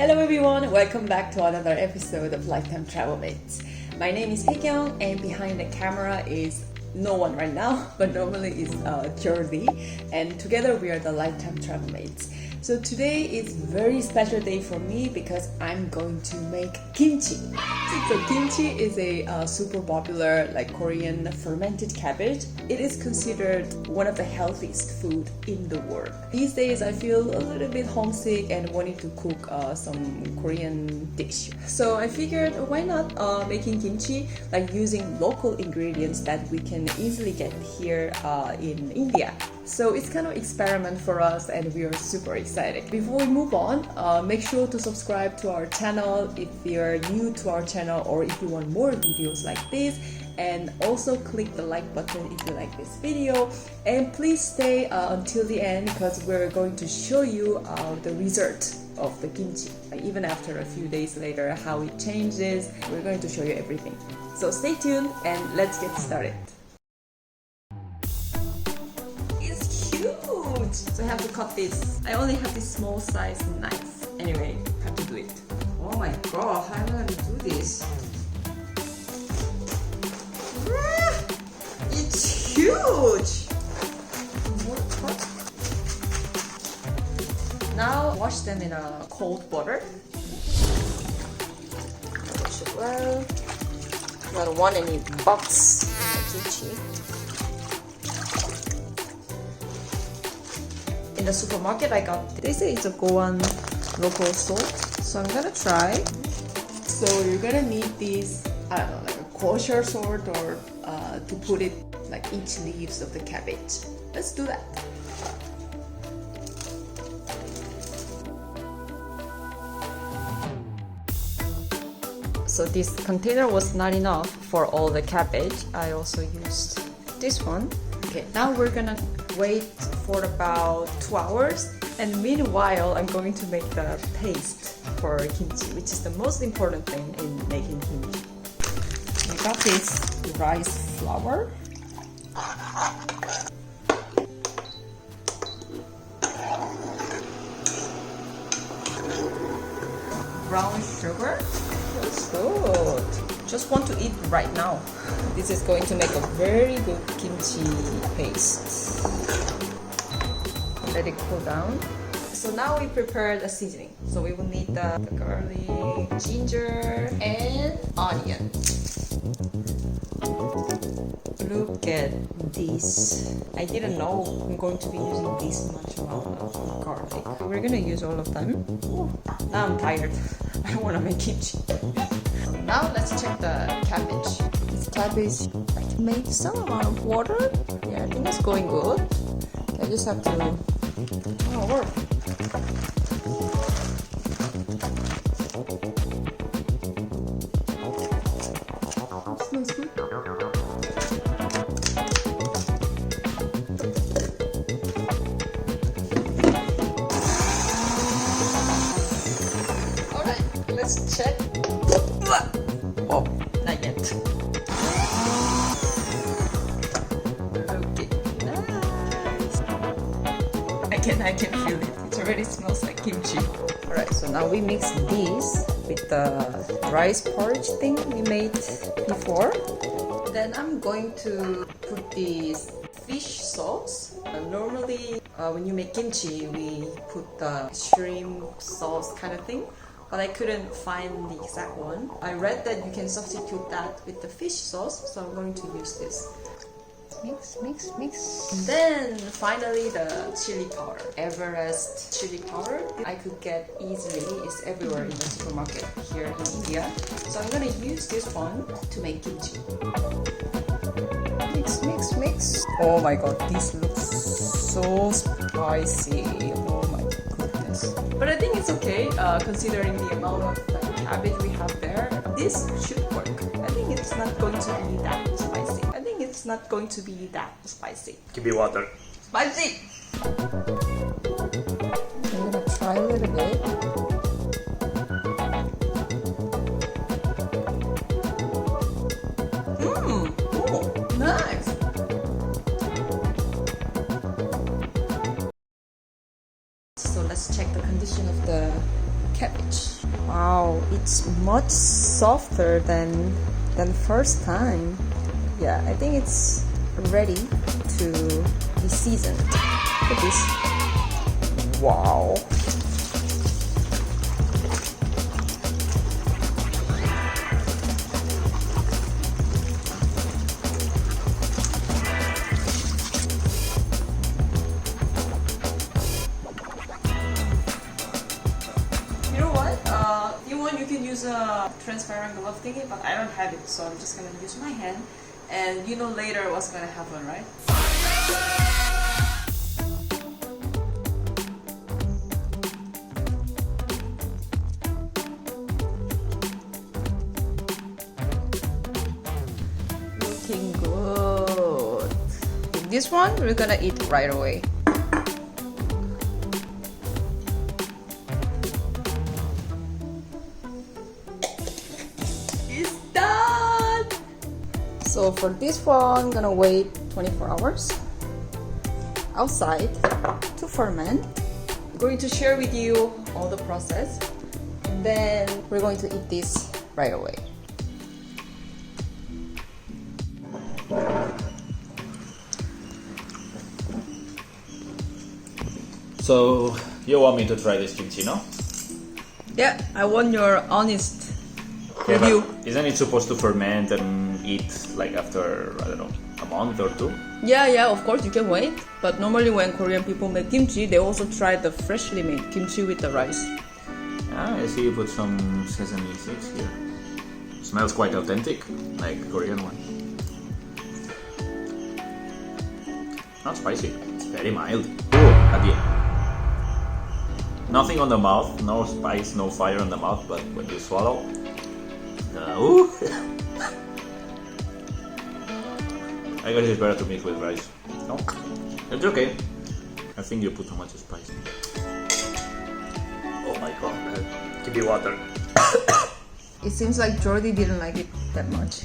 Hello everyone, welcome back to another episode of Lifetime Travel Mates. My name is Hyekyong and behind the camera is no one right now, but normally is Jordi, and together we are the Lifetime Travel Mates. So today is a very special day for me because I'm going to make kimchi. So kimchi is a super popular Korean fermented cabbage. It is considered one of the healthiest food in the world. These days I feel a little bit homesick and wanting to cook some Korean dish. So I figured why not making kimchi using local ingredients that we can easily get here in India. So it's kind of experiment for us and we are super excited. Before we move on, make sure to subscribe to our channel if you're new to our channel or if you want more videos like this, and also click the like button if you like this video, and please stay until the end because we're going to show you the result of the kimchi. Even after a few days later, how it changes, we're going to show you everything. So stay tuned and let's get started. So I have to cut this. I only have this small size knife. Anyway, have to do it. Oh my god, how am I going to do this? It's huge! Now wash them in a cold water. Wash it well. I don't want any bugs in the kimchi. In the supermarket I got, they say it's a Goan local salt, so I'm gonna try. So you're gonna need these, I don't know, like a kosher salt or to put it like each leaves of the cabbage. Let's do that. So this container was not enough for all the cabbage. I also used this one. Okay, now we're gonna wait for about 2 hours, and meanwhile I'm going to make the paste for kimchi, which is the most important thing in making kimchi. I got this rice flour, brown sugar. That's good. Just want to eat right now. This is going to make a very good kimchi paste. Let it cool down. So now we prepare the seasoning. So we will need the garlic, ginger, and onion. Look at this. I didn't know I'm going to be using this much amount of garlic. We're gonna use all of them. Now I'm tired. I want to make kimchi. Now let's check the cabbage. This cabbage made some amount of water. Yeah, I think it's going good. I just have to work. Smells good. Alright, let's check. Oh, not yet. Okay, nice. I can feel it. It already smells like kimchi. Alright, so now we mix this with the rice porridge thing we made before. Then I'm going to put this fish sauce. Normally, when you make kimchi, we put the shrimp sauce kind of thing, but I couldn't find the exact one. I read that you can substitute that with the fish sauce, so I'm going to use this. Mix, mix, mix. And then finally the chili powder. 𝗹𝗲𝗲 chili powder I could get easily. It's everywhere in the supermarket here in India. So I'm gonna use this one to make kimchi. Mix, mix, mix. Oh my god, this looks so spicy. Oh my goodness. But I think it's okay considering the amount of cabbage we have there. This should work. I think it's not going to be that spicy. It's not going to be that spicy. Give me water. Spicy! I'm gonna try a little bit. Oh, nice! So let's check the condition of the cabbage. Wow, it's much softer than first time. Yeah, I think it's ready to be seasoned. Look at this. Wow. You can use a transparent glove thingy, but I don't have it, so I'm just gonna use my hand. And you know later what's gonna happen, right? Looking good. This one we're gonna eat right away. So for this one, I'm gonna wait 24 hours outside to ferment. I'm going to share with you all the process, and then we're going to eat this right away. So you want me to try this kimchi, no? Yeah, I want your honest Yeah, review. but isn't it supposed to ferment and eat like after, I don't know, a month or two? Yeah, of course you can wait. But normally when Korean people make kimchi, they also try the freshly made kimchi with the rice. Ah, I see you put some sesame seeds here. Smells quite authentic, like Korean one. Not spicy, it's very mild. Ooh, at the end. Nothing on the mouth, no spice, no fire on the mouth, but when you swallow, ooh. I guess it's better to mix with rice. No? It's okay. I think you put too much spice. Oh my god, give me water. It seems like Jordi didn't like it that much.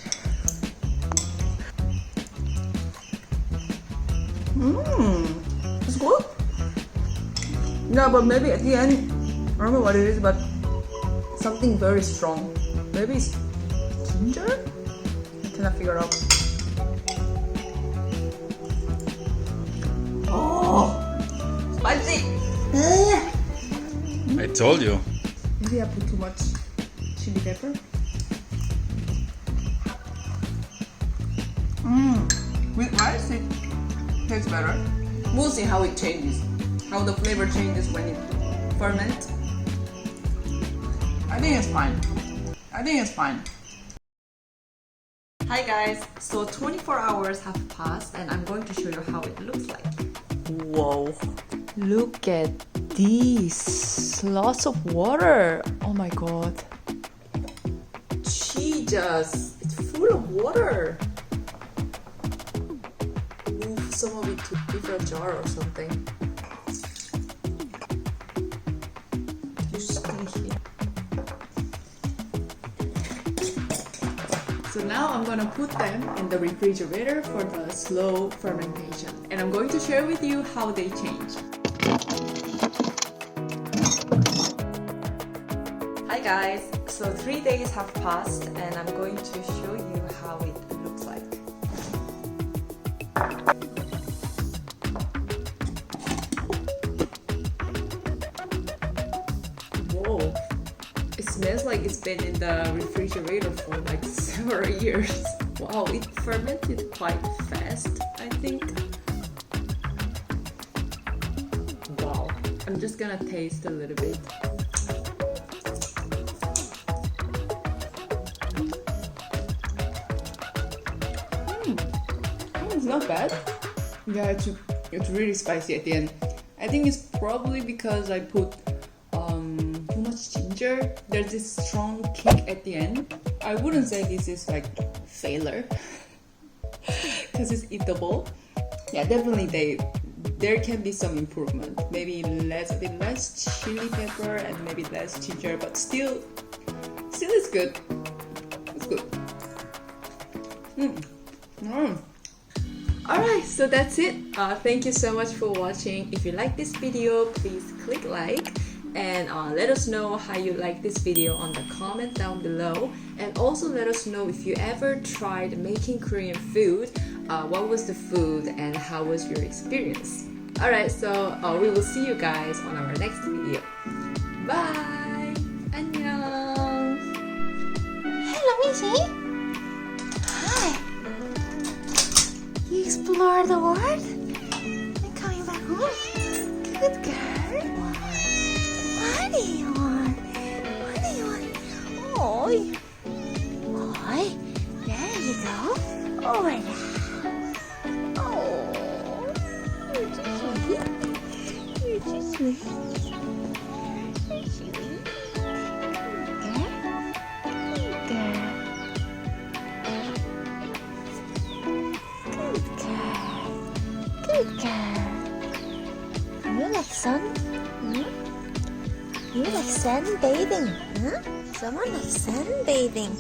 It's good. Yeah, but maybe at the end, I don't know what it is, but something very strong. Maybe it's ginger? I cannot figure out. Oh, spicy! I told you. Maybe I put too much chili pepper. With rice, it tastes better. We'll see how it changes, how the flavor changes when it ferments. I think it's fine. Hi guys, so 24 hours have passed and I'm going to show you how it looks like. Whoa, look at this, lots of water. Oh my god. Jesus, it's full of water. Move some of it to a different jar or something. You stay here. So now I'm gonna put them in the refrigerator for the slow fermentation, and I'm going to share with you how they change. Hi guys, so 3 days have passed and I'm going to show you how it looks like. Whoa, it smells like it's been in the refrigerator for like several years. Wow, it fermented quite fast, I think. Wow, I'm just gonna taste a little bit. It's not bad. Yeah, it's really spicy at the end. I think it's probably because I put too much ginger. There's this strong kick at the end. I wouldn't say this is like failure because it's eatable. Yeah, definitely there can be some improvement. Maybe a bit less chili pepper and maybe less ginger, but still it's good. It's good. Alright, so that's it. Thank you so much for watching. If you like this video, please click like And let us know how you like this video on the comment down below. And also let us know if you ever tried making Korean food. What was the food and how was your experience? Alright, so we will see you guys on our next video. Bye! 안녕! Hello, 𝗺𝗵𝗃. Hi. You explore the world? And coming back home? Good girl. What do you want? What do you want? Oh, there you go. Over there. Oh, you're too sweet. You're too sweet. You're sweet. Good girl. You like sun? You like sunbathing? Someone likes sunbathing.